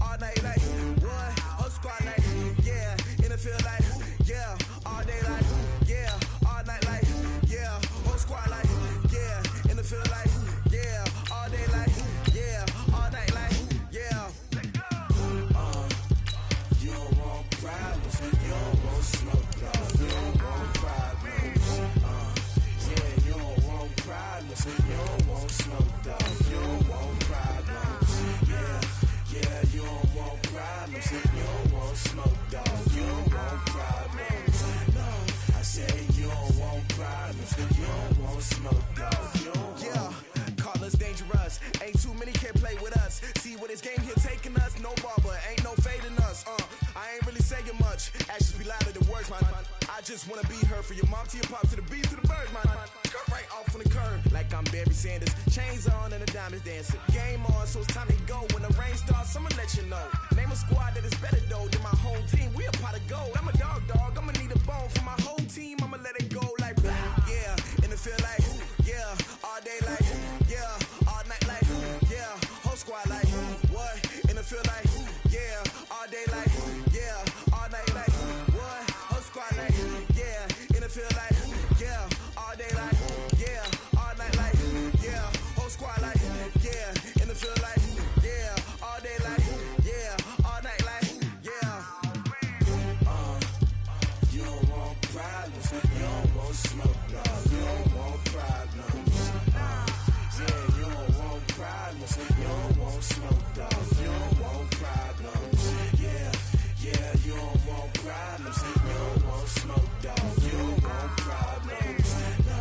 all night like, what? Whole squad like, yeah, in the field like, yeah, all day like, yeah, all night like, yeah, whole squad like, yeah, in the field like, yeah, all day like, yeah, all night like, yeah. You don't want problems, you don't want smoke, dog. You don't want problems, yeah, you don't want problems, you don't want smoke, dog. You don't want problems, yeah, you don't want problems, you don't want smoke, dog. You don't want problems, no, I say you don't want problems, you don't want smoke, dog. You don't call us dangerous, ain't too many can play with us. See where this game here taking us, no barber, ain't no fading us. I ain't really saying much, actions be louder than words, man. I just wanna be heard from your mom to your pop to the beat to the birds, man. Cut right off on the curb, like I'm Barry Sanders. Chains on and the diamonds dancing. Game on, so it's time to go. When the rain starts, I'ma let you know. Name a squad that is better though than my home team. We a pot of gold. I'm a dog, I'ma need a bone for my whole team. I'ma let it go like, yeah, in the field like, yeah, all day like, yeah, all night like, yeah, whole squad like, what? In the field like, yeah, all day like, yeah, all night like, what? Whole squad like, yeah, in the field like, yeah, all day like, yeah, all night like, yeah, whole squad like, yeah, in the field like, yeah, all day like, yeah, all night like, yeah. You don't want problems, you don't want smoke, no, you don't want problems, yeah, you don't want problems, you don't want smoke, dog. You don't want problems, yeah, you don't want problems, you don't want smoke, dog. You don't want problems, no,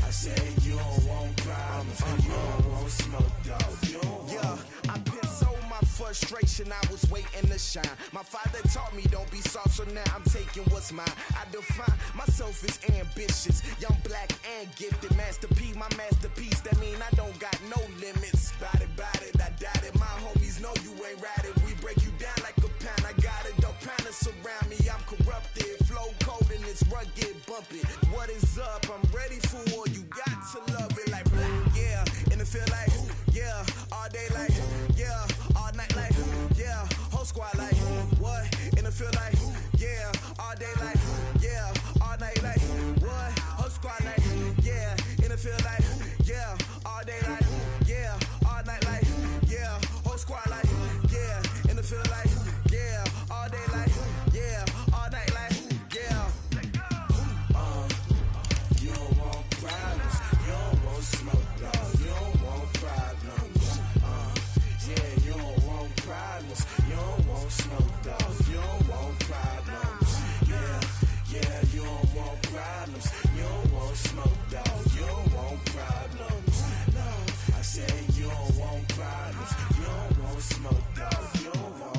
I say you don't want problems, you don't want smoke, dog. You don't want. I put so my frustration, I was waiting to shine. My father taught me don't be soft, so now I'm taking what's mine. I define myself as ambitious, young, black, and gifted. Master P, my masterpiece, that mean I don't got no limits. Bout it, I doubt it. My homies know you ain't ratted. We break you down like a pound. I got it, don't panic surround me. I'm corrupted, flow cold and it's rugged, bumpy. What is up? I'm ready for war. You got to love it like, yeah, in the field like, yeah, all day like, yeah, all night like, yeah, whole squad like, what? In the field like, yeah, all day like, yeah, all night like, what? Whole squad like, yeah, in the field like, yeah, all day like, yeah, all night like, yeah, whole squad like, yeah, in the field like, yeah, all day like, yeah, all night like, yeah. You don't want problems, you don't want smoke, no, you don't want problems, yeah, you don't want problems, you don't want smoke, dog. You don't want problems, yeah, you don't want problems, you don't want smoke, dog. You don't want problems, no, I say you don't want problems, you don't want smoke, dog. You don't want.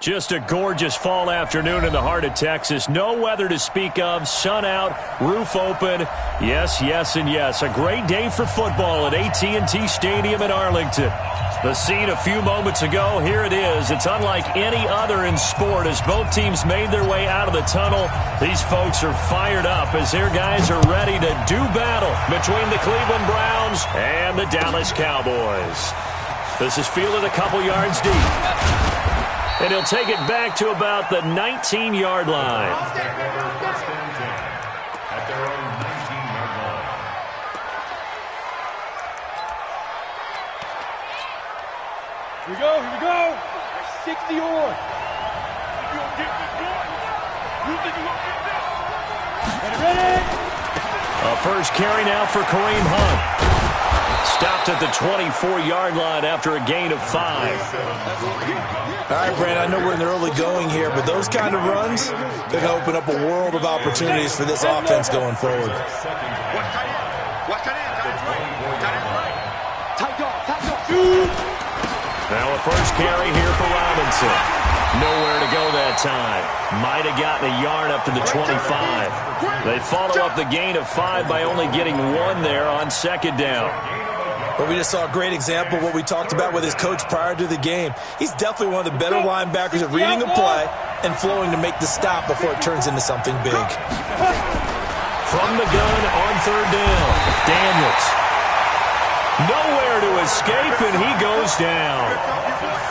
Just a gorgeous fall afternoon in the heart of Texas. No weather to speak of. Sun out, roof open. Yes, yes, and yes. A great day for football at AT&T Stadium in Arlington. The scene a few moments ago, here it is. It's unlike any other in sport as both teams made their way out of the tunnel. These folks are fired up as their guys are ready to do battle between the Cleveland Browns and the Dallas Cowboys. This is fielded a couple yards deep. And he'll take it back to about the 19-yard line. At their own 19-yard line. Here we go. 60 on. You gonna get this one? You think you gonna get this? Ready? A first carry now for Kareem Hunt. Stopped at the 24-yard line after a gain of 5. All right, Brandon, I know we're in the early going here, but those kind of runs, they're going to open up a world of opportunities for this offense going forward. Now a first carry here for Robinson. Nowhere to go that time. Might have gotten a yard up to the 25. They follow up the gain of 5 by only getting 1 there on second down. Well, we just saw a great example of what we talked about with his coach prior to the game. He's definitely one of the better linebackers at reading a play and flowing to make the stop before it turns into something big. From the gun on third down, Daniels. Nowhere to escape, and he goes down.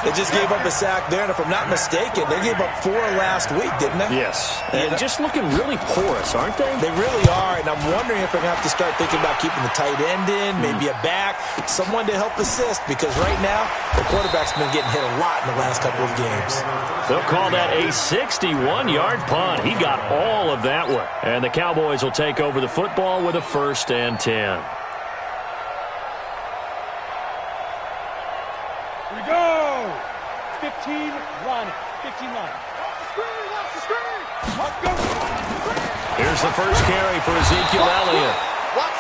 They just gave up a sack there, and if I'm not mistaken, they gave up 4 last week, didn't they? Yes, and just looking really porous, aren't they? They really are, and I'm wondering if they're going to have to start thinking about keeping the tight end in, maybe a back, someone to help assist, because right now, the quarterback's been getting hit a lot in the last couple of games. They'll call that a 61-yard punt. He got all of that one. And the Cowboys will take over the football with a 1st and 10. Here we go. 15 line. 15 line. Here's the first carry for Ezekiel Elliott.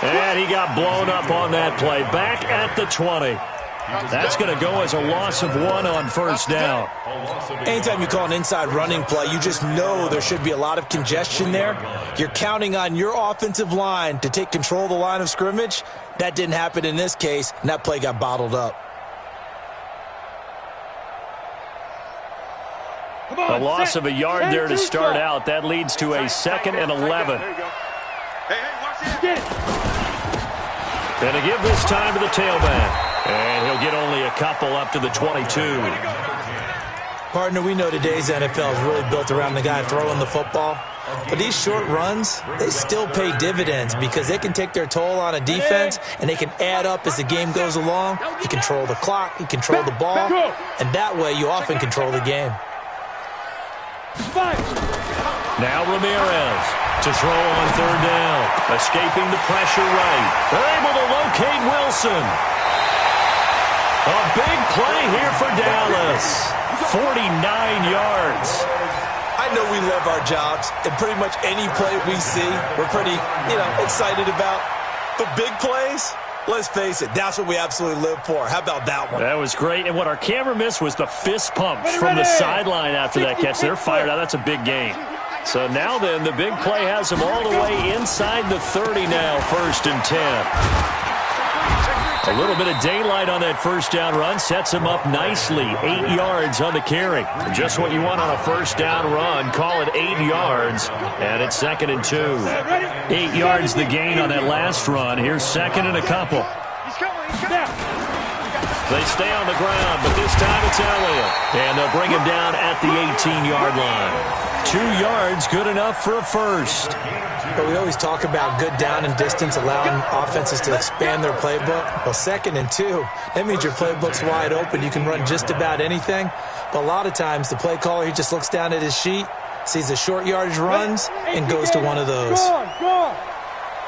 And he got blown up on that play. Back at the 20. That's going to go as a loss of 1 on first down. Anytime you call an inside running play, you just know there should be a lot of congestion there. You're counting on your offensive line to take control of the line of scrimmage. That didn't happen in this case, and that play got bottled up. A loss of a yard there to start out. That leads to a 2nd and 11. And to give this time to the tailback. And he'll get only a couple up to the 22. Partner, we know today's NFL is really built around the guy throwing the football. But these short runs, they still pay dividends because they can take their toll on a defense and they can add up as the game goes along. You control the clock, you control the ball, and that way you often control the game. Now Ramirez to throw on third down. Escaping the pressure right. They're able to locate Wilson. A big play here for Dallas. 49 yards. I know we love our jobs, and pretty much any play we see, we're pretty, excited about. But big plays, let's face it, that's what we absolutely live for. How about that one? That was great, and what our camera missed was the fist pumps from the sideline after that catch. They're fired out. That's a big game. So now then, the big play has them all the way inside the 30 now, 1st and 10. A little bit of daylight on that first down run sets him up nicely. 8 yards on the carry. Just what you want on a first down run. Call it 8 yards, and it's 2nd and 2. 8 yards the gain on that last run. Here's 2nd and a couple. They stay on the ground, but this time it's Elliott. And they'll bring him down at the 18-yard line. 2 yards, good enough for a first. But we always talk about good down and distance, allowing offenses to expand their playbook. Well, 2nd and 2, that means your playbook's wide open. You can run just about anything. But a lot of times, the play caller, he just looks down at his sheet, sees the short yardage runs, and goes to one of those. Go on.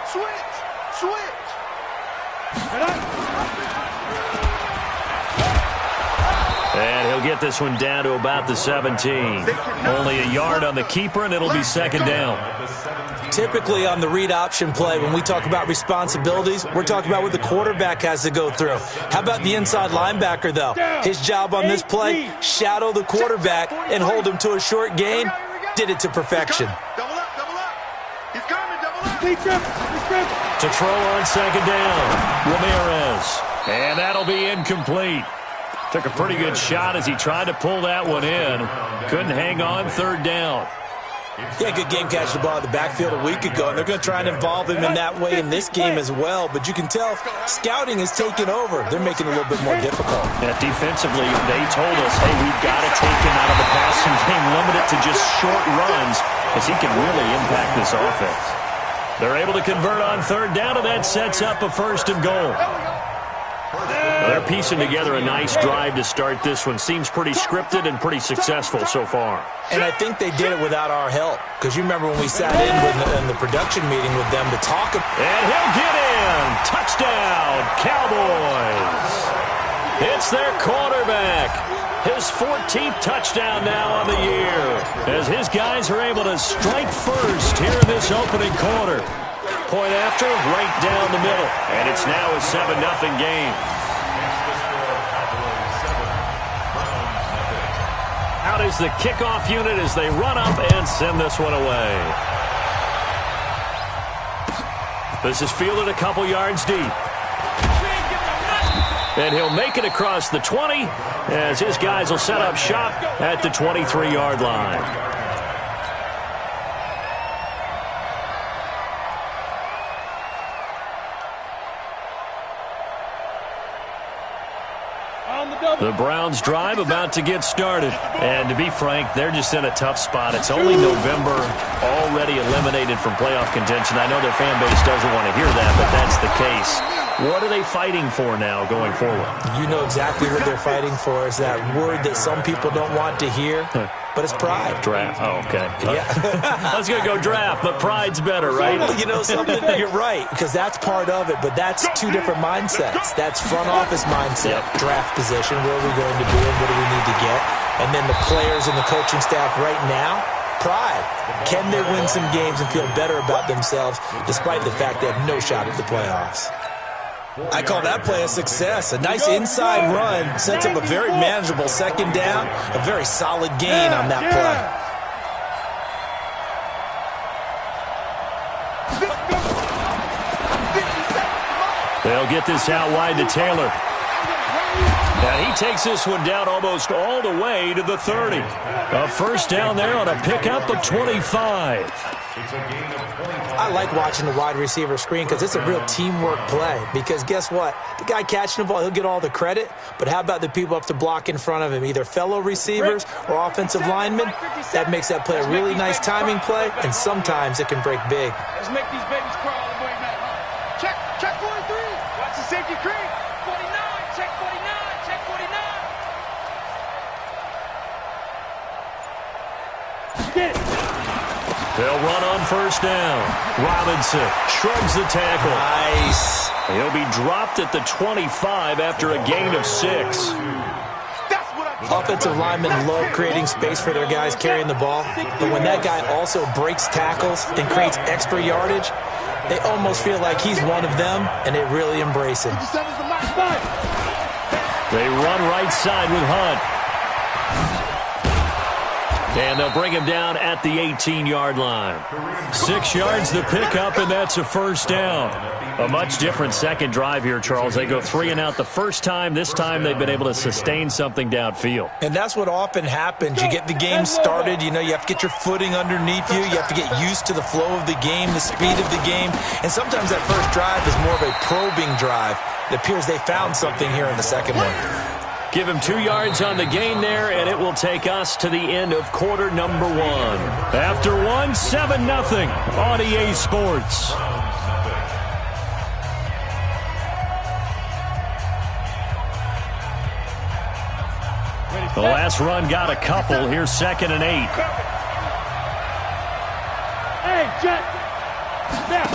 Switch. And he'll get this one down to about the 17. Only a yard on the keeper, and it'll be 2nd down. Typically on the read option play, when we talk about responsibilities, we're talking about what the quarterback has to go through. How about the inside linebacker, though? His job on this play, shadow the quarterback and hold him to a short gain. Did it to perfection. Double up. He's coming, double up. To throw on 2nd down, Ramirez. And that'll be incomplete. Took a pretty good shot as he tried to pull that one in. Couldn't hang on 3rd down. Yeah, good game catching the ball in the backfield a week ago, and they're going to try and involve him in that way in this game as well. But you can tell scouting is taking over. They're making it a little bit more difficult. Yeah, defensively, they told us, hey, we've got to take him out of the passing game, limit it to just short runs, because he can really impact this offense. They're able to convert on 3rd down, and that sets up a 1st and goal. They're piecing together a nice drive to start this one. Seems pretty scripted and pretty successful so far. And I think they did it without our help. Because you remember when we sat in the production meeting with them to talk. And he'll get in. Touchdown, Cowboys. It's their quarterback. His 14th touchdown now on the year. As his guys are able to strike first here in this opening quarter. Point after, right down the middle. And it's now a 7-0 game. Out is the kickoff unit as they run up and send this one away. This is fielded a couple yards deep. And he'll make it across the 20 as his guys will set up shop at the 23-yard line. The Browns drive about to get started. And to be frank, they're just in a tough spot. It's only November, already eliminated from playoff contention. I know their fan base doesn't want to hear that, but that's the case. What are they fighting for now going forward? You know exactly what they're fighting for. Is that word that some people don't want to hear, but it's pride. Draft. Oh, okay. Yeah. I was going to go draft, but pride's better, right? Well, you know something? You're right, because that's part of it, but that's two different mindsets. That's front office mindset, draft position, where are we going to be and what do we need to get? And then the players and the coaching staff right now, pride. Can they win some games and feel better about themselves despite the fact they have no shot at the playoffs? I call that play a success. A nice inside run sets up a very manageable second down, a very solid gain on that play. They'll get this out wide to Taylor. And he takes this one down almost all the way to the 30. A first down there on a pickup of 25. I like watching the wide receiver screen because it's a real teamwork play. Because guess what? The guy catching the ball, he'll get all the credit. But how about the people up to block in front of him, either fellow receivers or offensive linemen? That makes that play a really nice timing play, and sometimes it can break big. Let's make these babies crawl all the way back. Check 43. Watch the safety creep. 49. Check 49. Check 49. Get it. They'll run on first down. Robinson shrugs the tackle. Nice. He'll be dropped at the 25 after a gain of 6. Offensive linemen love creating space for their guys carrying the ball, but when that guy also breaks tackles and creates extra yardage, they almost feel like he's one of them, and they really embrace him. They run right side with Hunt. And they'll bring him down at the 18-yard line. 6 yards the pickup, and that's a first down. A much different second drive here, Charles. They go 3 and out the first time. This time they've been able to sustain something downfield. And that's what often happens. You get the game started. You know, you have to get your footing underneath you. You have to get used to the flow of the game, the speed of the game. And sometimes that first drive is more of a probing drive. It appears they found something here in the second one. Give him 2 yards on the gain there, and it will take us to the end of quarter number 1. After 1, 7-0 on EA Sports. The last run got a couple. Here's 2nd and 8. Hey, Jet. Now.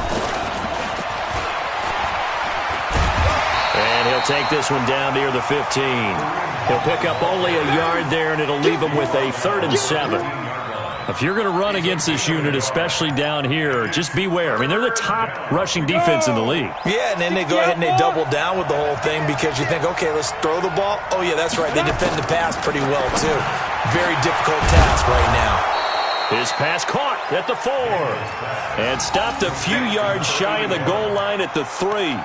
And he'll take this one down near the 15. He'll pick up only a yard there, and it'll leave him with a 3rd and 7. If you're going to run against this unit, especially down here, just beware. I mean, they're the top rushing defense in the league. Yeah, and then they go ahead and they double down with the whole thing because you think, okay, let's throw the ball. Oh, yeah, that's right. They defend the pass pretty well, too. Very difficult task right now. His pass caught at the 4 and stopped a few yards shy of the goal line at the 3.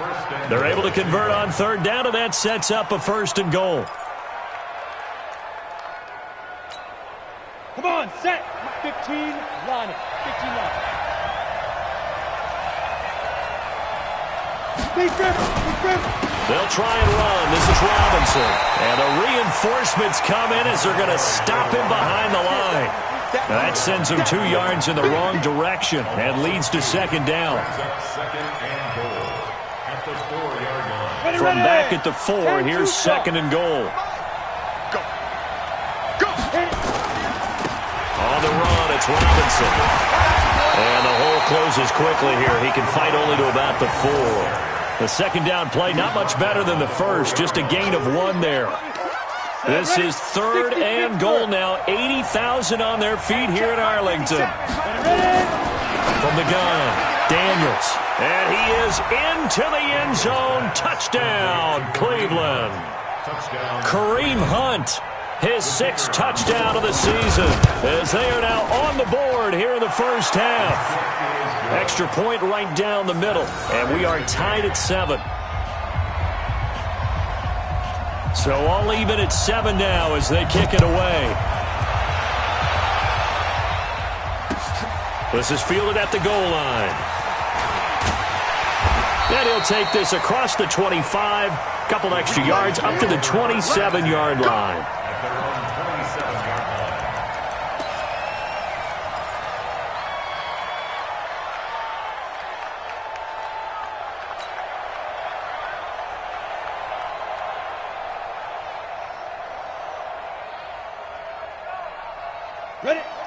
They're able to convert on 3rd down, and that sets up a 1st and goal. Come on, set. 15, line it. 15 line. Big River. They'll try and run. This is Robinson. And the reinforcements come in as they're going to stop him behind the line. That sends him 2 yards in the wrong direction and leads to 2nd down. From back at the 4, here's 2nd and goal. On the run, it's Robinson. And the hole closes quickly here. He can fight only to about the 4. The 2nd down play, not much better than the first, just a gain of 1 there. This is 3rd and goal now. 80,000 on their feet here in Arlington. From the gun, Daniels. And he is into the end zone. Touchdown, Cleveland. Kareem Hunt his 6th touchdown of the season, as they are now on the board here in the first half. Extra point right down the middle, and we are tied at 7. So all even at 7 now as they kick it away. This is fielded at the goal line. And he'll take this across the 25, couple extra yards up to the 27-yard line.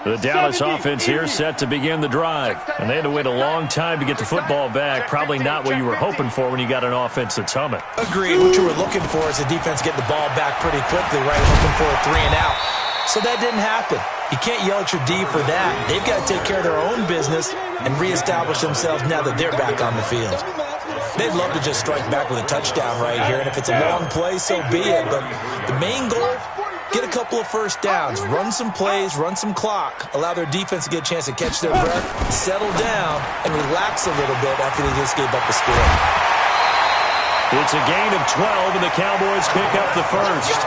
The Dallas offense here set to begin the drive. And they had to wait a long time to get the football back. Probably not what you were hoping for when you got an offense that's humming. Agreed. What you were looking for is the defense getting the ball back pretty quickly, right? Looking for a 3 and out. So that didn't happen. You can't yell at your D for that. They've got to take care of their own business and reestablish themselves now that they're back on the field. They'd love to just strike back with a touchdown right here. And if it's a long play, so be it. But the main goal, get a couple of first downs, run some plays, run some clock, allow their defense to get a chance to catch their breath, settle down, and relax a little bit after they just gave up a score. It's a gain of 12, and the Cowboys pick up the first.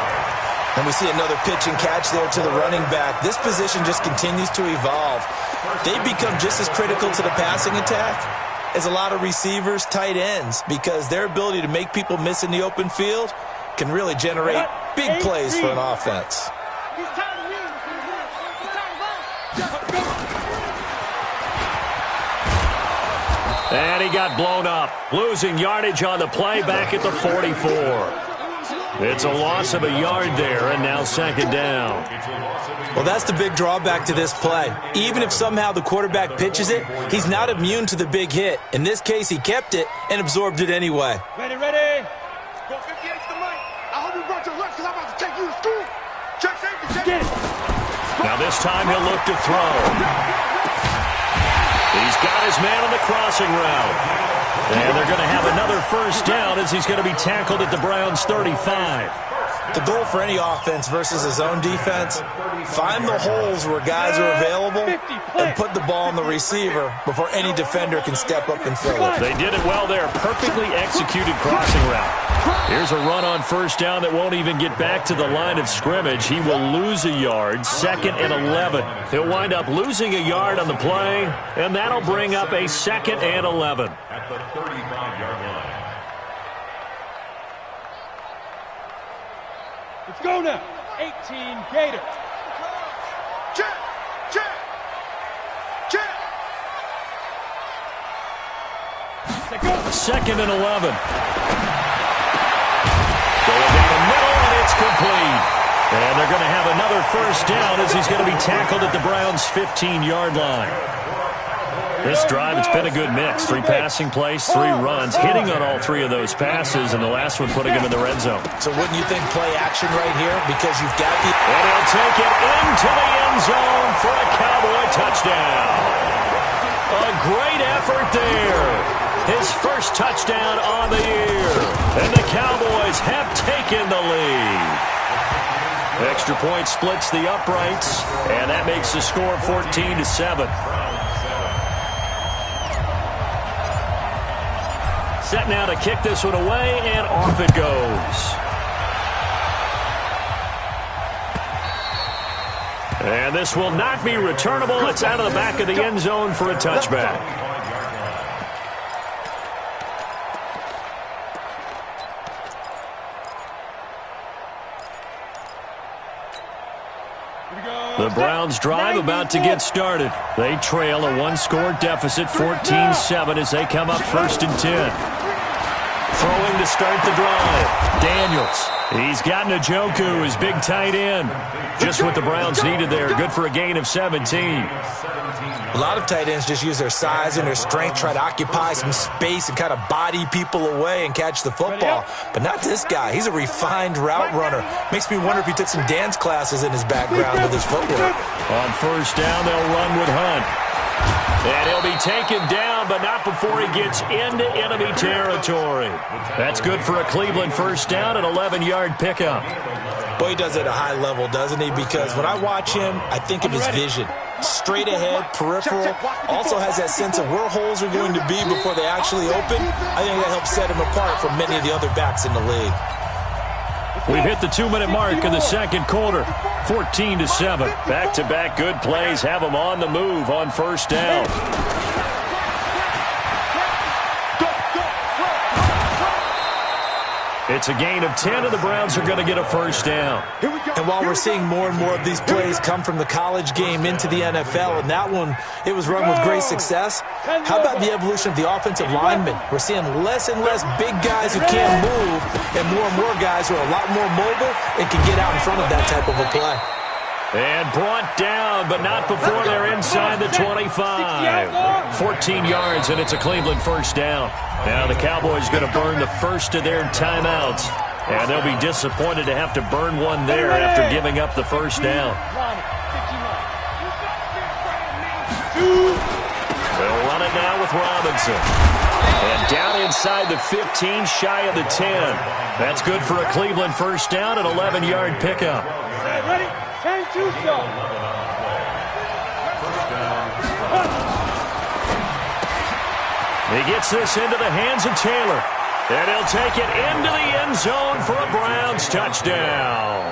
And we see another pitch and catch there to the running back. This position just continues to evolve. They become just as critical to the passing attack as a lot of receivers, tight ends, because their ability to make people miss in the open field can really generate big plays for an offense. And he got blown up, losing yardage on the play back at the 44. It's a loss of a yard there, and now second down. Well, that's the big drawback to this play. Even if somehow the quarterback pitches it, he's not immune to the big hit. In this case, he kept it and absorbed it anyway. Ready. Go 58 to the right. I hope you brought your lunch because I'm about to take you to school. Check safety, check. Now this time he'll look to throw. He's got his man on the crossing route. And they're going to have another first down as he's going to be tackled at the Browns' 35. The goal for any offense versus his own defense, find the holes where guys are available and put the ball on the receiver before any defender can step up and fill it. They did it well there. Perfectly executed crossing route. Here's a run on first down that won't even get back to the line of scrimmage. He will lose a yard, 2nd and 11. He'll wind up losing a yard on the play, and that'll bring up a 2nd and 11. At the 35-yard line. Let's go now. 18 Gators. Check. 2nd and 11. Going down the middle, and it's complete. And they're going to have another first down as he's going to be tackled at the Browns' 15-yard line. This drive, it's been a good mix. 3 passing plays, 3 runs, hitting on all 3 of those passes, and the last one putting him in the red zone. So wouldn't you think play action right here? Because you've got the... And he'll take it into the end zone for a Cowboy touchdown. A great effort there. His first touchdown on the year. And the Cowboys have taken the lead. Extra point splits the uprights, and that makes the score 14-7. Set now to kick this one away, and off it goes. And this will not be returnable. It's out of the back of the end zone for a touchback. The Browns drive about to get started. They trail a 1-score deficit, 14-7, as they come up 1st and 10. Throwing to start the drive. Daniels. He's got Njoku, his big tight end. Just what the Browns needed there. Good for a gain of 17. A lot of tight ends just use their size and their strength, try to occupy some space and kind of body people away and catch the football. But not this guy. He's a refined route runner. Makes me wonder if he took some dance classes in his background with his footwork. On first down, they'll run with Hunt. And he'll be taken down, but not before he gets into enemy territory. That's good for a Cleveland first down, an 11-yard pickup. Boy, he does it at a high level, doesn't he? Because when I watch him, I think of his vision. Straight ahead, peripheral, also has that sense of where holes are going to be before they actually open. I think that helps set him apart from many of the other backs in the league. We've hit the 2-minute mark in the second quarter, 14-7. Back-to-back good plays have them on the move on first down. It's a gain of 10, and the Browns are going to get a first down. And while we're seeing more and more of these plays come from the college game into the NFL, and that one, it was run with great success, how about the evolution of the offensive linemen? We're seeing less and less big guys who can't move, and more guys who are a lot more mobile and can get out in front of that type of a play. And brought down, but not before they're inside the 25. 14 yards, and it's a Cleveland first down. Now the Cowboys going to burn the first of their timeouts. And they'll be disappointed to have to burn one there after giving up the first down. They'll run it now with Robinson. And down inside the 15, shy of the 10. That's good for a Cleveland first down, an 11-yard pickup. Ready? 10-2 shot. He gets this into the hands of Taylor. And he'll take it into the end zone for a Browns touchdown.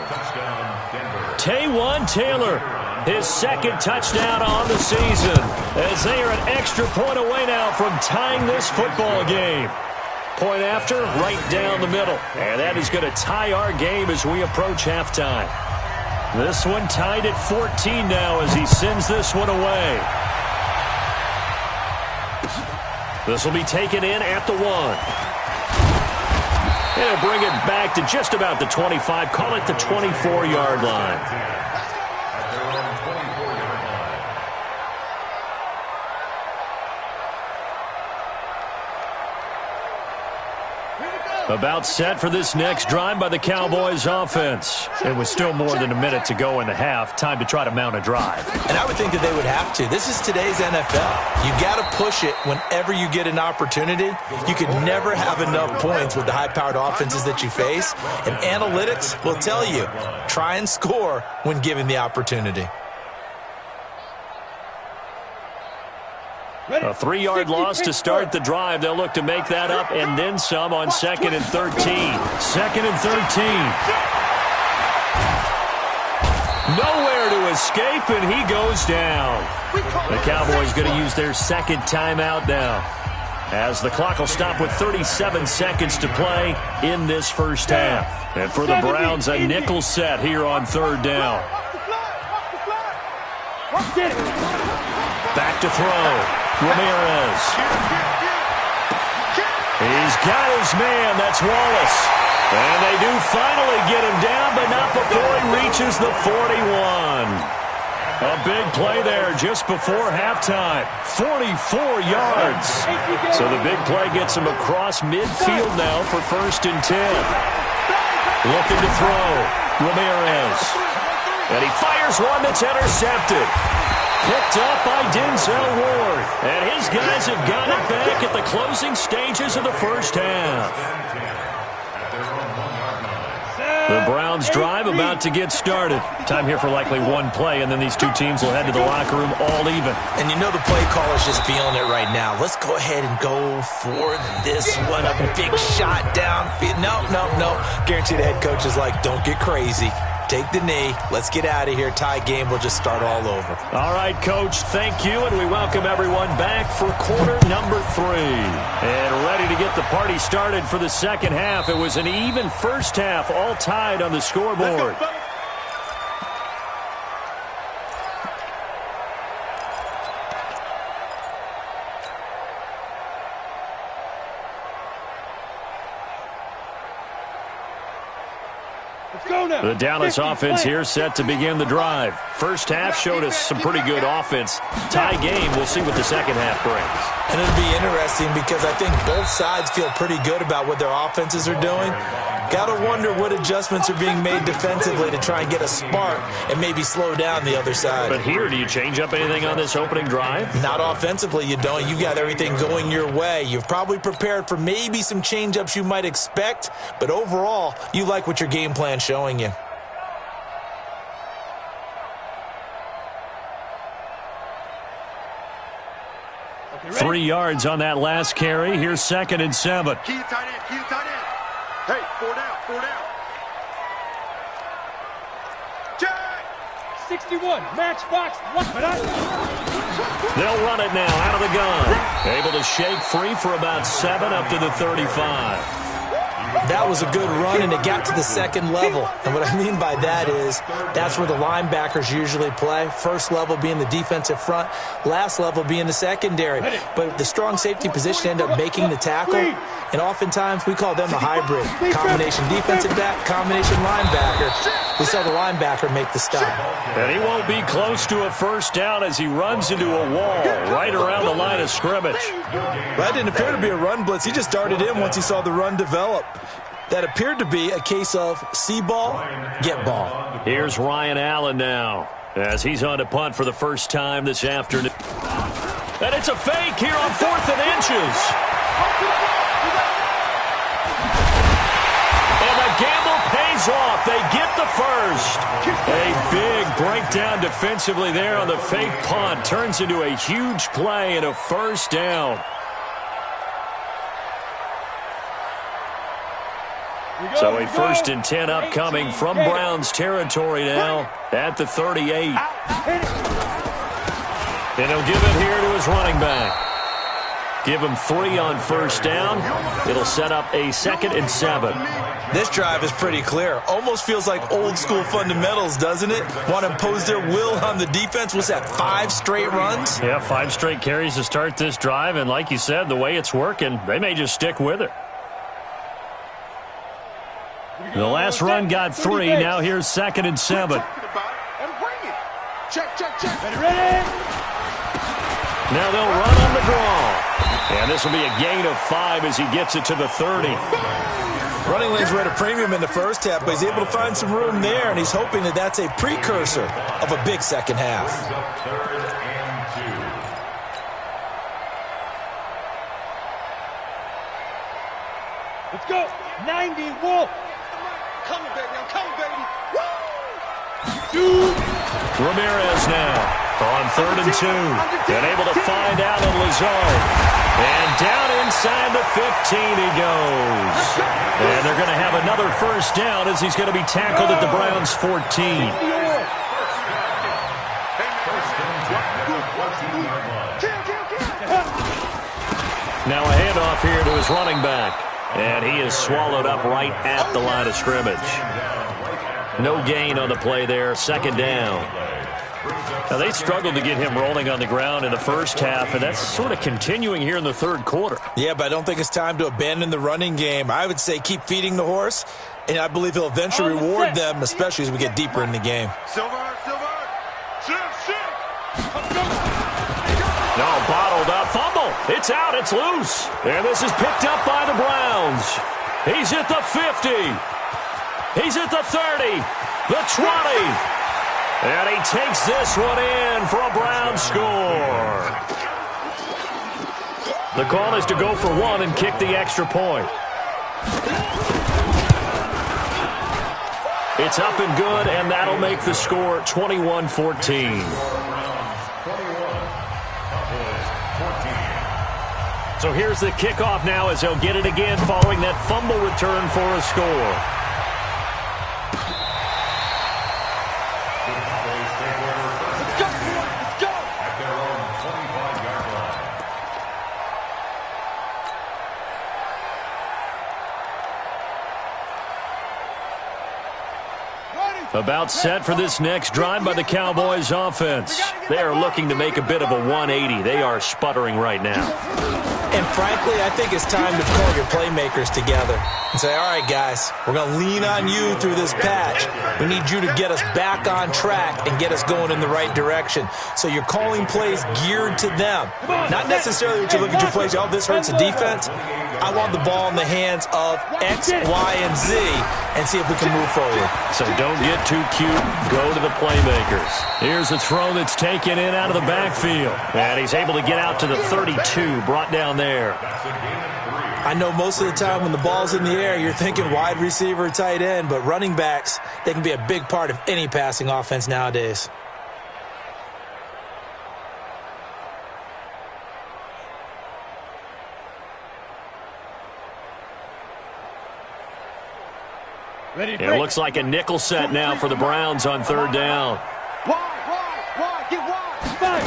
Taywan Taylor, his second touchdown on the season, as they are an extra point away now from tying this football game. Point after, right down the middle. And that is going to tie our game as we approach halftime. This one tied at 14 now as he sends this one away. This will be taken in at the 1. He'll bring it back to just about the 25. Call it the 24-yard line. About set for this next drive by the Cowboys offense. It was still more than a minute to go in the half. Time to try to mount a drive. And I would think that they would have to. This is today's NFL. You got to push it whenever you get an opportunity. You could never have enough points with the high-powered offenses that you face. And analytics will tell you, try and score when given the opportunity. A 3-yard loss to start the drive. They'll look to make that up and then some on 2nd and 13. 2nd and 13. Nowhere to escape, and he goes down. The Cowboys going to use their second timeout now, as the clock will stop with 37 seconds to play in this first half. And for the Browns, a nickel set here on 3rd down. Back to throw. Ramirez. He's got his man. That's Wallace. And they do finally get him down, but not before he reaches the 41. A big play there just before halftime. 44 yards. So the big play gets him across midfield now for 1st and 10. Looking to throw. Ramirez. And he fires one that's intercepted. Picked up by Denzel Ward. And his guys have got it back at the closing stages of the first half. The Browns drive about to get started. Time here for likely one play, and then these two teams will head to the locker room all even. And you know the play caller's just feeling it right now. Let's go ahead and go for this one. A big shot downfield. No. Guarantee the head coach is like, don't get crazy. Take the knee. Let's get out of here. Tie game. We'll just start all over. All right, Coach. Thank you, and we welcome everyone back for quarter number 3. And ready to get the party started for the second half. It was an even first half, all tied on the scoreboard. The Dallas offense here set to begin the drive. First half showed us some pretty good offense. Tie game, we'll see what the second half brings. And it'll be interesting because I think both sides feel pretty good about what their offenses are doing. Got to wonder what adjustments are being made defensively to try and get a spark and maybe slow down the other side. But here, do you change up anything on this opening drive? Not offensively, you don't. You got everything going your way. You've probably prepared for maybe some change-ups you might expect, but overall, you like what your game plan's showing you. 3 yards on that last carry. Here's 2nd and 7. Key to tight end, key to tight end. Hey, 4 down, 4 down. Jack! 61, matchbox. They'll run it now out of the gun. Able to shake free for about 7 up to the 35. That was a good run, and it got to the second level. And what I mean by that is that's where the linebackers usually play. First level being the defensive front, last level being the secondary. But the strong safety position ended up making the tackle, and oftentimes we call them a hybrid. Combination defensive back, combination linebacker. We saw the linebacker make the stop. And he won't be close to a first down as he runs into a wall right around the line of scrimmage. That didn't appear to be a run blitz. He just darted in once he saw the run develop. That appeared to be a case of see ball, get ball. Here's Ryan Allen now as he's on to punt for the first time this afternoon. And it's a fake here on 4th and inches. And the gamble pays off. They get the first. A big breakdown defensively there on the fake punt. Turns into a huge play and a first down. So a 1st and 10 upcoming from Browns territory now at the 38. And he'll give it here to his running back. Give him 3 on first down. It'll set up a 2nd and 7. This drive is pretty clear. Almost feels like old school fundamentals, doesn't it? Want to impose their will on the defense. What's that, 5 straight runs? Yeah, 5 straight carries to start this drive. And like you said, the way it's working, they may just stick with it. The last run got 3. Now here's 2nd and 7. Check, check, check. Ready? Now they'll run on the draw. And this will be a gain of 5 as he gets it to the 30. Running lanes were at a premium in the first half, but he's able to find some room there, and he's hoping that that's a precursor of a big second half. Let's go. 90, Wolf. Coming, baby. I'm coming, baby. Ramirez now on 3rd and 2. And able to find Alan Lazard. And down inside the 15 he goes. And they're going to have another first down as he's going to be tackled at the Browns 14. Now a handoff here to his running back. And he is swallowed up right at the line of scrimmage. No gain on the play there, 2nd down. Now, they struggled to get him rolling on the ground in the first half, and that's sort of continuing here in the 3rd quarter. Yeah, but I don't think it's time to abandon the running game. I would say keep feeding the horse, and I believe he'll eventually reward them, especially as we get deeper in the game. Silver. No, bottled up. Fumble. It's out. It's loose. And this is picked up by the Browns. He's at the 50. He's at the 30. The 20. And he takes this one in for a Brown score. The call is to go for 1 and kick the extra point. It's up and good, and that'll make the score 21-14. So here's the kickoff now as they'll get it again following that fumble return for a score. About set for this next drive by the Cowboys offense. They are looking to make a bit of a 180. They are sputtering right now. And frankly, I think it's time to call your playmakers together and say, all right, guys, we're going to lean on you through this patch. We need you to get us back on track and get us going in the right direction. So you're calling plays geared to them. Not necessarily what you look at your plays, oh, this hurts the defense. I want the ball in the hands of X, Y, and Z and see if we can move forward. So don't get too cute. Go to the playmakers. Here's a throw that's taken in out of the backfield. And he's able to get out to the 32, brought down there. I know most of the time when the ball's in the air, you're thinking wide receiver, tight end, but running backs, they can be a big part of any passing offense nowadays. It looks like a nickel set now for the Browns on third down. Wide, get wide.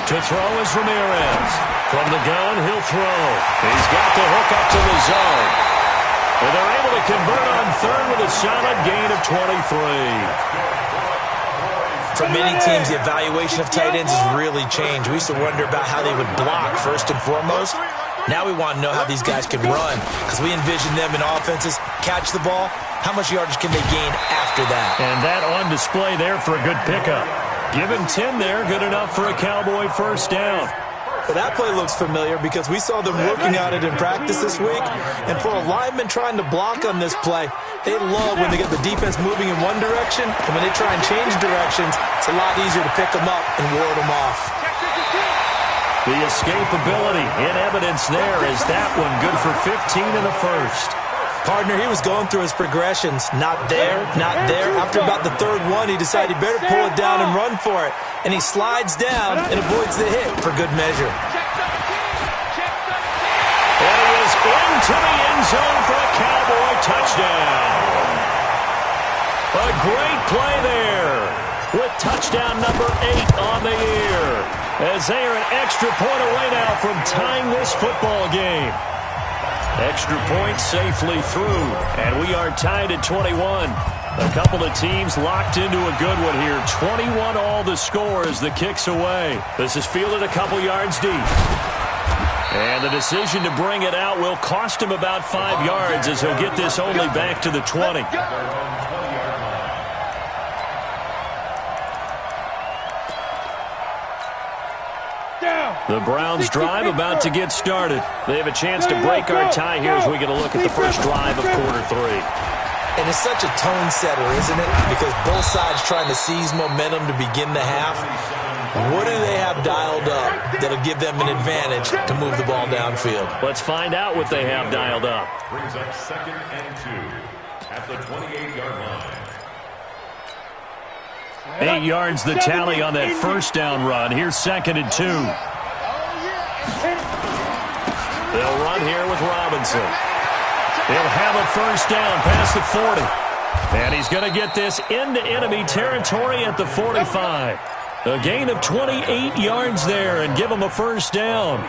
To throw is Ramirez. From the gun, he'll throw. He's got the hook up to the zone. And they're able to convert on third with a solid gain of 23. For many teams, the evaluation of tight ends has really changed. We used to wonder about how they would block first and foremost. Now we want to know how these guys can run, because we envision them in offenses catch the ball. How much yardage can they gain after that? And that on display there for a good pickup. Give him 10 there, good enough for a Cowboy first down. Well, that play looks familiar because we saw them working on it in practice this week. And for a lineman trying to block on this play, they love when they get the defense moving in one direction, and when they try and change directions, it's a lot easier to pick them up and ward them off. The escapability in evidence there is that one good for 15 in the first. Partner, he was going through his progressions. Not there, not there. After about the third one, he decided he better pull it down and run for it. And he slides down and avoids the hit for good measure. And he is into the end zone for a Cowboy touchdown. A great play there with touchdown number 8 on the year, as they are an extra point away now from tying this football game. Extra point safely through, and we are tied at 21. A couple of teams locked into a good one here. 21 all the score as the kick's away. This is fielded a couple yards deep. And the decision to bring it out will cost him about 5 yards, as he'll get this only back to the 20. The Browns drive about to get started. They have a chance to break our tie here as we get a look at the first drive of quarter 3. And it's such a tone setter, isn't it? Because both sides trying to seize momentum to begin the half. What do they have dialed up that'll give them an advantage to move the ball downfield? Let's find out what they have dialed up. Brings up 2nd and 2 at the 28-yard line. 8 yards the tally on that first down run. Here's 2nd and 2. They'll run here with Robinson. He'll have a first down past the 40. And he's going to get this into enemy territory at the 45. A gain of 28 yards there and give him a first down.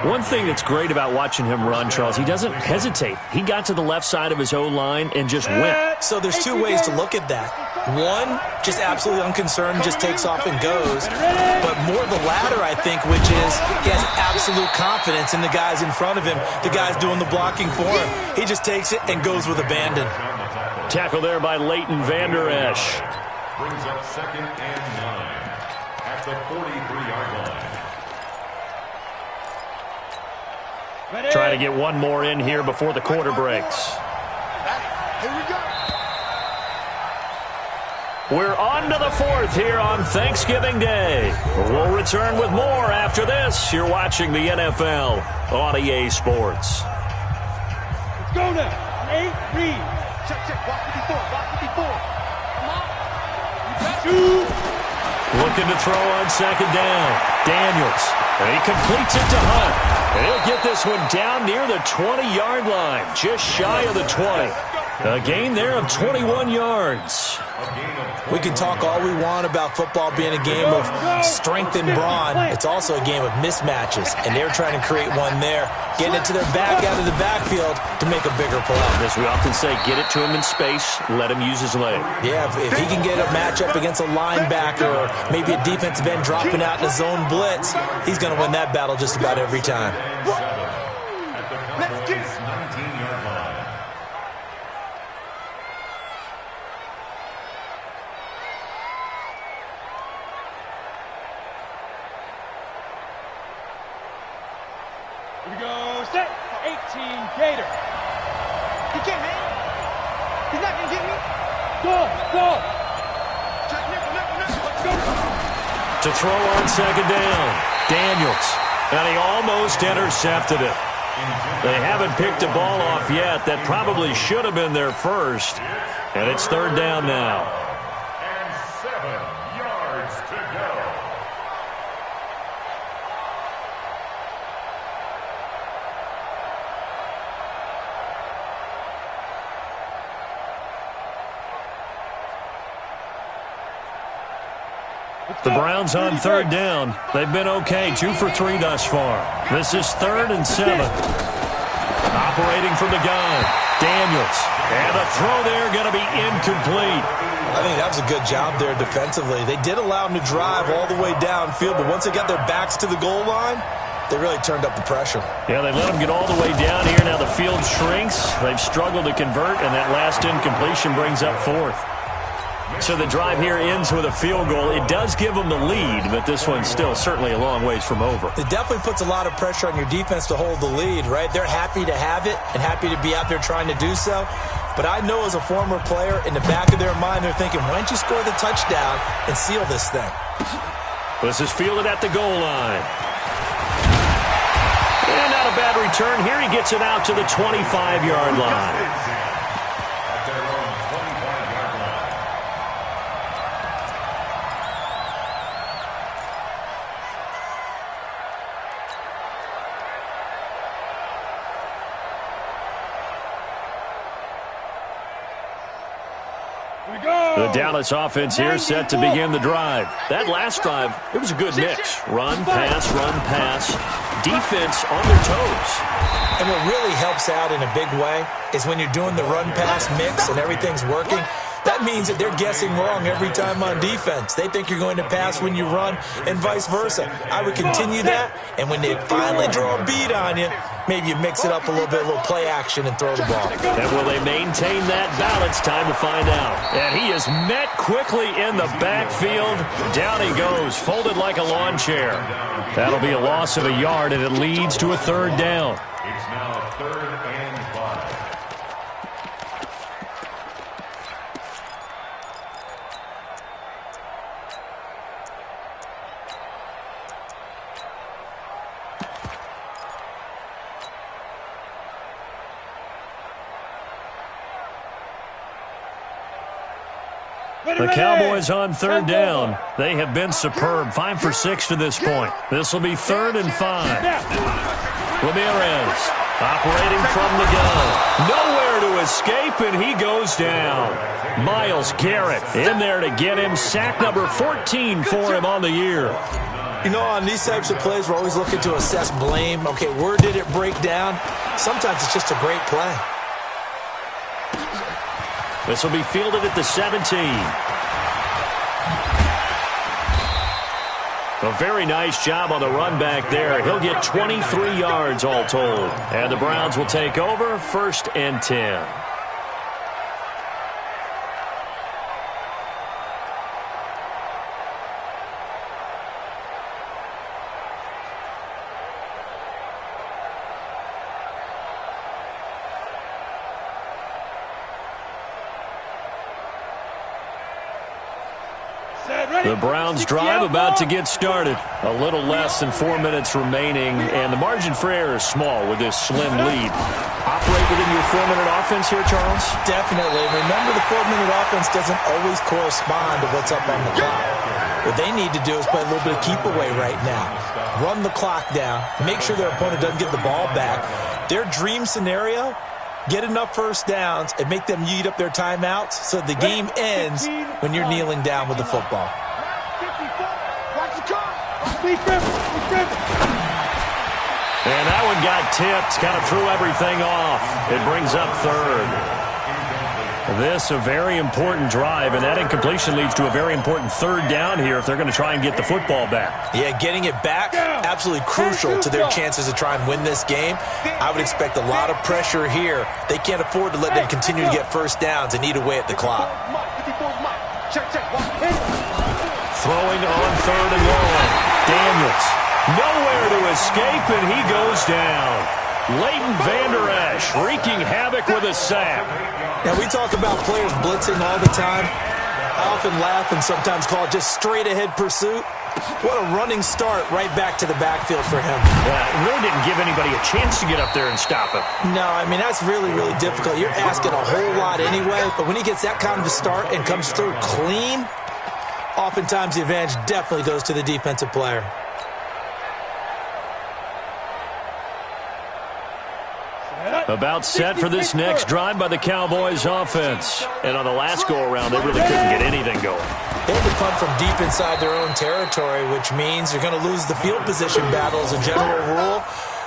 One thing that's great about watching him run, Charles, he doesn't hesitate. He got to the left side of his O-line and just went. So there's two ways to look at that. One, just absolutely unconcerned, just takes off and goes. But more the latter, I think, which is he has absolute confidence in the guys in front of him, the guys doing the blocking for him. He just takes it and goes with abandon. Tackle there by Leighton Vander Esch. Brings up 2nd and 9 at the 43-yard line. Try to get one more in here before the quarter breaks. Here we go. We're on to the 4th here on Thanksgiving Day. We'll return with more after this. You're watching the NFL on EA Sports. Let's go now. 8, read. Check. Block 54. Come on. Looking to throw on 2nd down. Daniels. And he completes it to Hunt. And he'll get this one down near the 20-yard line, just shy of the 20. A gain there of 21 yards. We can talk all we want about football being a game of strength and brawn. It's also a game of mismatches, and they're trying to create one there, getting it to their back out of the backfield to make a bigger play. As we often say, get it to him in space, let him use his leg. Yeah, if he can get a matchup against a linebacker or maybe a defensive end dropping out in a zone blitz, he's going to win that battle just about every time. Let's get it. 19-yard line. Here we go. Set. 18, Gator. He can't, man. He's not going to get me. Go. Check, nickel. Let's go. To throw on 2nd down. Daniels. And he almost intercepted it. They haven't picked a ball off yet. That probably should have been their first. And it's 3rd down now. And 7 yards to go. The Browns on third down. They've been okay, 2 for 3 thus far. This is 3rd and 7. Operating from the gun, Daniels. And the throw there going to be incomplete. I think that was a good job there defensively. They did allow them to drive all the way downfield, but once they got their backs to the goal line, they really turned up the pressure. Yeah, they let them get all the way down here. Now the field shrinks. They've struggled to convert, and that last incompletion brings up 4th. So the drive here ends with a field goal. It does give them the lead, but this one's still certainly a long ways from over. It definitely puts a lot of pressure on your defense to hold the lead, right? They're happy to have it and happy to be out there trying to do so. But I know as a former player, in the back of their mind, they're thinking, why don't you score the touchdown and seal this thing? This is fielded at the goal line. And not a bad return here. He gets it out to the 25-yard line. The Dallas offense here set to begin the drive. That last drive, it was a good mix. Run, pass, defense on their toes. And what really helps out in a big way is when you're doing the run-pass mix and everything's working, that means that they're guessing wrong every time on defense. They think you're going to pass when you run and vice versa. I would continue that, and when they finally draw a beat on you, maybe you mix it up a little bit, a little play action, and throw the ball. And will they maintain that balance? Time to find out. And he is met quickly in the backfield. Down he goes, folded like a lawn chair. That'll be a loss of a yard, and it leads to a 3rd down. It's now 3rd and 5. The Cowboys on 3rd down. They have been superb. 5 for 6 to this point. This will be 3rd and 5. Ramirez operating from the gun. Nowhere to escape, and he goes down. Myles Garrett in there to get him. Sack number 14 for him on the year. You know, on these types of plays, we're always looking to assess blame. Okay, where did it break down? Sometimes it's just a great play. This will be fielded at the 17. A very nice job on the run back there. He'll get 23 yards all told. And the Browns will take over 1st and 10. The Browns drive about to get started. A little less than 4 minutes remaining, and the margin for error is small with this slim lead. Operate within your 4-minute offense here, Charles? Definitely. Remember, the 4-minute offense doesn't always correspond to what's up on the clock. What they need to do is play a little bit of keep away right now. Run the clock down. Make sure their opponent doesn't get the ball back. Their dream scenario, get enough first downs and make them eat up their timeouts so the game ends when you're kneeling down with the football. And that one got tipped, kind of threw everything off. It brings up 3rd. This a very important drive, and that incompletion leads to a very important 3rd down here if they're going to try and get the football back. Yeah, getting it back, absolutely crucial to their chances to try and win this game. I would expect a lot of pressure here. They can't afford to let them continue to get first downs and eat away at the clock. Throwing on 3rd and long. Daniels. Nowhere to escape, and he goes down. Leighton Vander Esch wreaking havoc with a sack. Now, we talk about players blitzing all the time. I often laugh and sometimes call it just straight-ahead pursuit. What a running start right back to the backfield for him. Yeah, it really didn't give anybody a chance to get up there and stop him. No, I mean, that's really, really difficult. You're asking a whole lot anyway, but when he gets that kind of a start and comes through clean, oftentimes the advantage definitely goes to the defensive player. About set for this next drive by the Cowboys offense. And on the last go-around, they really couldn't get anything going. They had to punt from deep inside their own territory, which means you're going to lose the field position battle as a general rule.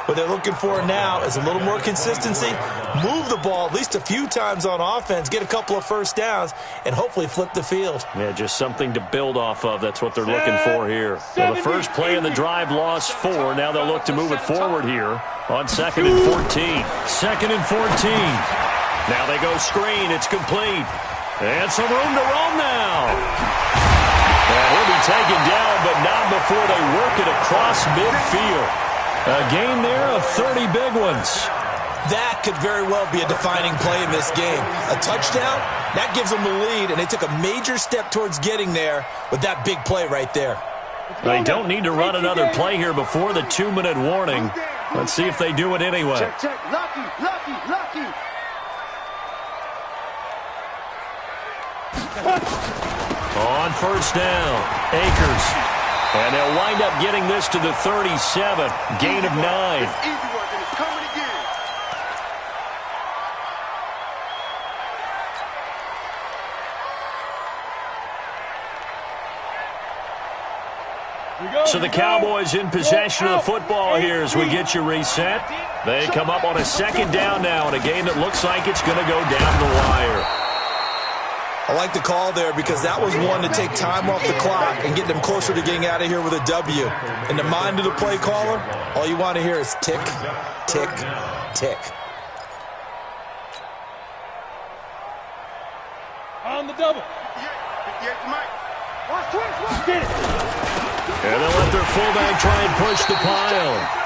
What they're looking for now is a little more consistency, move the ball at least a few times on offense, get a couple of first downs, and hopefully flip the field. Yeah, just something to build off of. That's what they're looking for here. So the first play of the drive lost 4. Now they'll look to move it forward here on 2nd and 14. 2nd and 14. Now they go screen. It's complete. And some room to roam now. And he'll be taken down, but not before they work it across midfield. A gain there of 30 big ones. That could very well be a defining play in this game. A touchdown, that gives them the lead, and they took a major step towards getting there with that big play right there. They don't need to run another play here before the 2-minute warning. Let's see if they do it anyway. Check, check. Lucky, lucky, lucky. On first down, Akers. And they'll wind up getting this to the 37. Gain of 9. It's easy work, and it's coming again. So the Cowboys in possession of the football here as we get you reset. They come up on a 2nd down now in a game that looks like it's going to go down the wire. I like the call there because that was one to take time off the clock and get them closer to getting out of here with a W. In the mind of the play caller, all you want to hear is tick, tick, tick. On the double. 58 to Mike. Watch twist. Get it. And they'll let their fullback try and push the pile.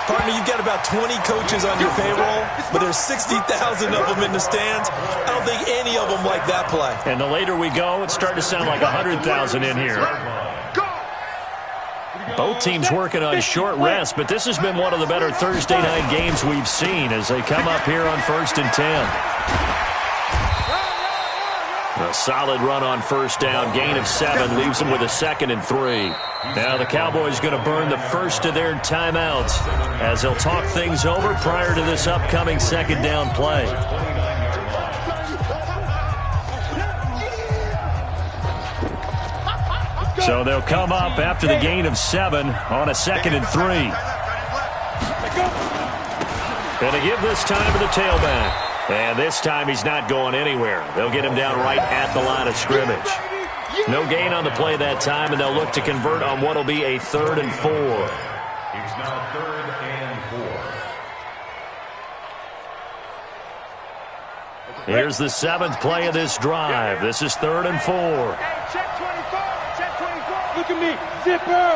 Partner, you've got about 20 coaches on your payroll, but there's 60,000 of them in the stands. I don't think any of them like that play. And the later we go, it's starting to sound like 100,000 in here. Both teams working on short rest, but this has been one of the better Thursday night games we've seen as they come up here on 1st and 10. A solid run on first down. Gain of 7 leaves them with a 2nd and 3. Now the Cowboys going to burn the first of their timeouts as they'll talk things over prior to this upcoming 2nd down play. So they'll come up after the gain of 7 on a 2nd and 3. And to give this time to the tailback. And this time he's not going anywhere. They'll get him down right at the line of scrimmage. No gain on the play that time, and they'll look to convert on what will be a 3rd and 4. It's now 3rd and 4. Here's the 7th play of this drive. This is 3rd and 4. Check 24. Check 24. Look at me. Zipper.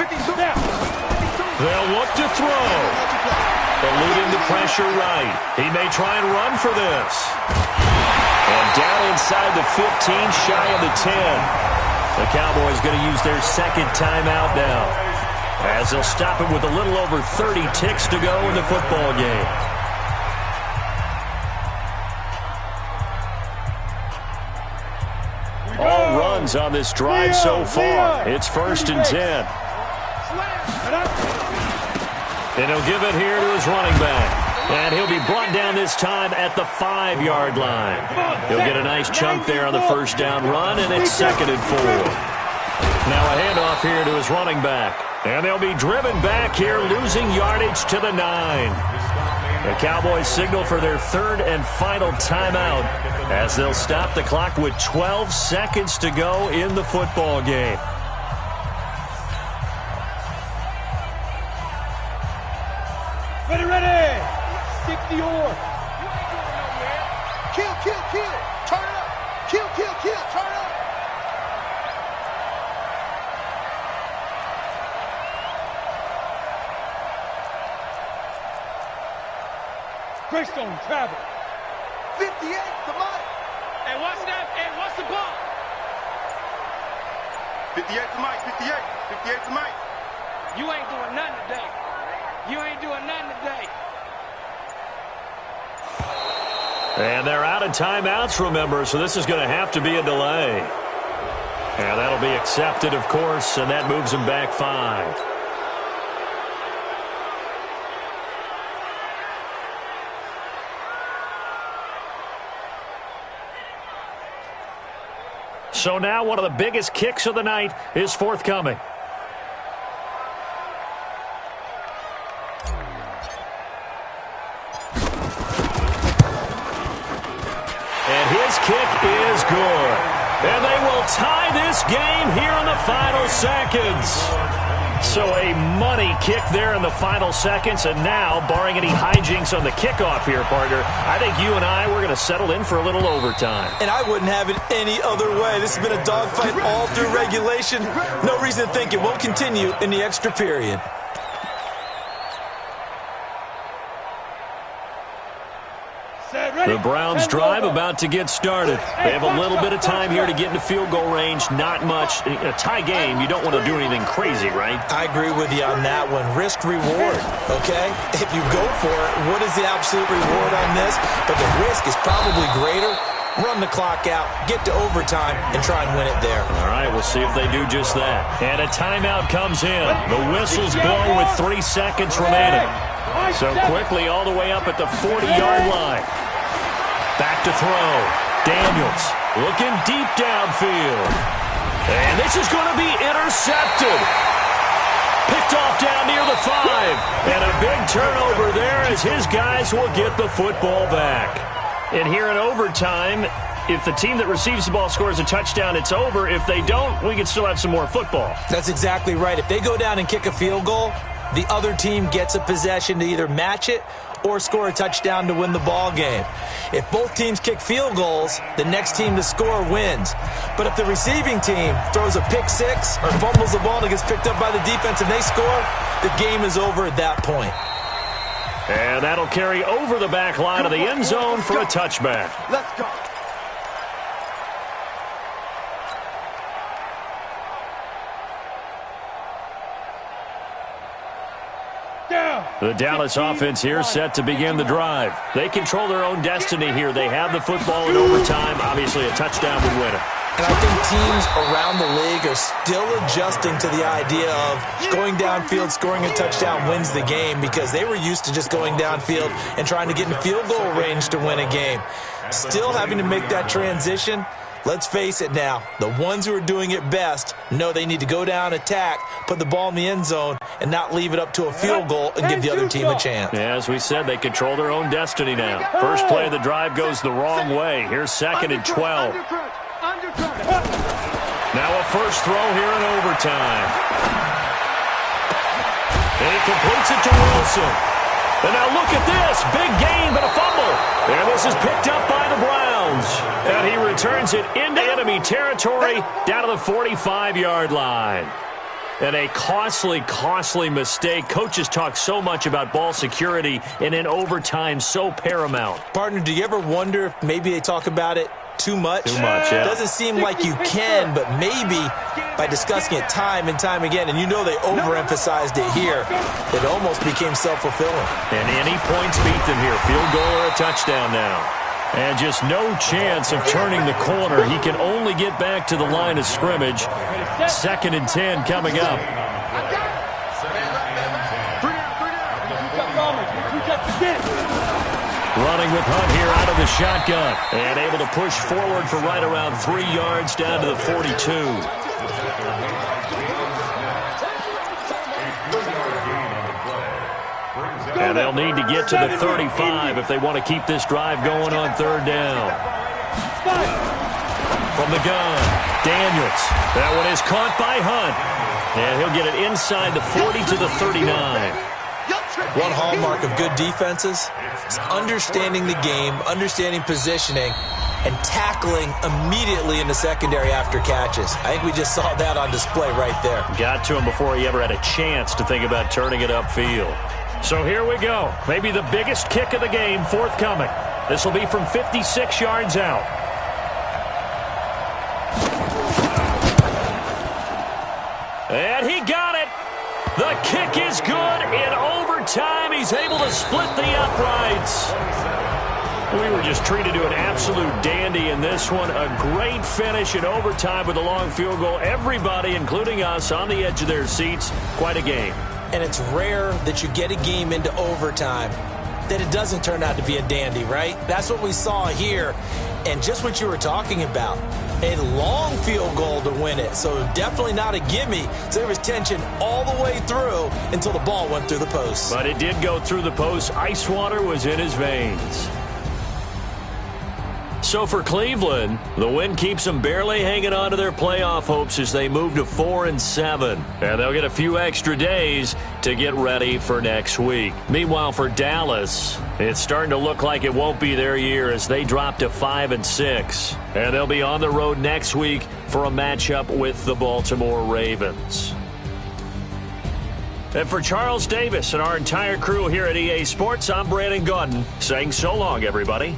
52. They'll look to throw. Eluding the pressure right. He may try and run for this. And down inside the 15, shy of the 10. The Cowboys going to use their 2nd timeout now, as they'll stop it with a little over 30 ticks to go in the football game. All runs on this drive so far. It's 1st and 10. And he'll give it here to his running back. And he'll be brought down this time at the 5-yard line. He'll get a nice chunk there on the first down run, and it's 2nd and 4. Now a handoff here to his running back. And they'll be driven back here, losing yardage to the 9. The Cowboys signal for their 3rd and final timeout as they'll stop the clock with 12 seconds to go in the football game. Ready. Stick the oar. Kill, kill, kill. Turn it up. Kill, kill, kill. Turn it up. Greystone travel. 58 to Mike. Hey, what's that? Hey, what's the ball? 58 to Mike. 58. 58 to Mike. You ain't doing nothing today. You ain't doing nothing today. And they're out of timeouts, remember, so this is going to have to be a delay. And that'll be accepted, of course, and that moves them back 5. So now one of the biggest kicks of the night is forthcoming. And his kick is good. And they will tie this game here in the final seconds. So a money kick there in the final seconds, and now, barring any hijinks on the kickoff here, partner, I think you and I, we're going to settle in for a little overtime. And I wouldn't have it any other way. This has been a dogfight all through regulation. No reason to think it won't continue in the extra period. The Browns drive about to get started. They have a little bit of time here to get into field goal range. Not much. In a tie game, you don't want to do anything crazy, right? I agree with you on that one. Risk reward, okay? If you go for it, what is the absolute reward on this? But the risk is probably greater. Run the clock out, get to overtime, and try and win it there. All right, we'll see if they do just that. And a timeout comes in. The whistle's blown with 3 seconds remaining. So quickly all the way up at the 40-yard line. Back to throw. Daniels looking deep downfield. And this is going to be intercepted. Picked off down near the 5. And a big turnover there as his guys will get the football back. And here in overtime, if the team that receives the ball scores a touchdown, it's over. If they don't, we can still have some more football. That's exactly right. If they go down and kick a field goal, the other team gets a possession to either match it or score a touchdown to win the ball game. If both teams kick field goals, the next team to score wins. But if the receiving team throws a pick six or fumbles the ball and it gets picked up by the defense and they score, the game is over at that point. And that'll carry over the back line of the end zone for a touchback. Let's go. The Dallas offense here set to begin the drive. They control their own destiny here. They have the football in overtime. Obviously, a touchdown would win it. And I think teams around the league are still adjusting to the idea of going downfield, scoring a touchdown wins the game, because they were used to just going downfield and trying to get in field goal range to win a game. Still having to make that transition. Let's face it now, the ones who are doing it best know they need to go down, attack, put the ball in the end zone, and not leave it up to a field goal and give the other team a chance. Yeah, as we said, they control their own destiny now. First play of the drive goes the wrong way. Here's 2nd and 12. Now a first throw here in overtime. And he completes it to Wilson. And now look at this. Big gain, but a fumble. And this is picked up by the Browns. And he returns it into enemy territory down to the 45-yard line. And a costly mistake. Coaches talk so much about ball security, and in overtime, so paramount. Partner, do you ever wonder if maybe they talk about it too much? Too much, yeah. It doesn't seem like you can, but maybe by discussing it time and time again, and you know they overemphasized it here, it almost became self-fulfilling. And any points beat them here. Field goal or a touchdown now. And just no chance of turning the corner. He can only get back to the line of scrimmage. 2nd and 10 coming up. Running with Hunt here out of the shotgun. And able to push forward for right around 3 yards down to the 42. And they'll need to get to the 35 if they want to keep this drive going on 3rd down. From the gun, Daniels. That one is caught by Hunt. And he'll get it inside the 40 to the 39. One hallmark of good defenses is understanding the game, understanding positioning, and tackling immediately in the secondary after catches. I think we just saw that on display right there. Got to him before he ever had a chance to think about turning it upfield. So here we go. Maybe the biggest kick of the game forthcoming. This will be from 56 yards out. And he got it. The kick is good. In overtime, he's able to split the uprights. We were just treated to an absolute dandy in this one. A great finish in overtime with a long field goal. Everybody, including us, on the edge of their seats. Quite a game. And it's rare that you get a game into overtime that it doesn't turn out to be a dandy, right? That's what we saw here. And just what you were talking about, a long field goal to win it. So definitely not a gimme. So there was tension all the way through until the ball went through the post. But it did go through the post. Ice water was in his veins. So for Cleveland, the win keeps them barely hanging on to their playoff hopes as they move to 4-7. And they'll get a few extra days to get ready for next week. Meanwhile, for Dallas, it's starting to look like it won't be their year as they drop to 5-6. And they'll be on the road next week for a matchup with the Baltimore Ravens. And for Charles Davis and our entire crew here at EA Sports, I'm Brandon Gaudin saying so long, everybody.